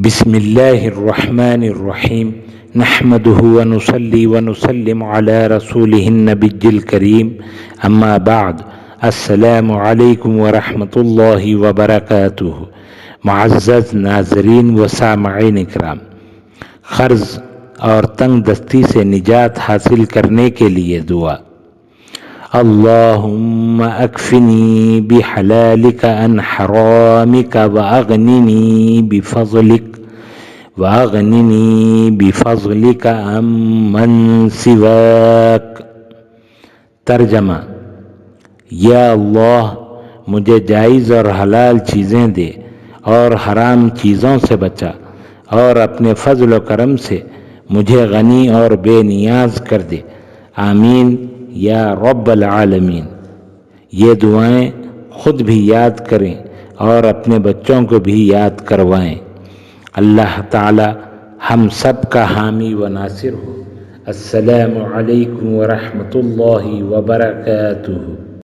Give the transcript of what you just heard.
بسم اللہ الرحمن الرحیم نحمده ونصلی ونسلم علی رسولہ النبی الکریم اما بعد السلام علیکم ورحمۃ اللہ وبرکاتہ۔ معزز ناظرین و سامعین اکرام، قرض اور تنگ دستی سے نجات حاصل کرنے کے لیے دعا۔ اللہم اکفنی بحلالک عن حرامک واغننی بفضلک عمن سواک۔ ترجمہ: یا اللہ، مجھے جائز اور حلال چیزیں دے اور حرام چیزوں سے بچا، اور اپنے فضل و کرم سے مجھے غنی اور بے نیاز کر دے، آمین یا رب العالمین۔ یہ دعائیں خود بھی یاد کریں اور اپنے بچوں کو بھی یاد کروائیں۔ اللہ تعالی ہم سب کا حامی و ناصر ہو۔ السلام علیکم ورحمۃ اللہ وبرکاتہ۔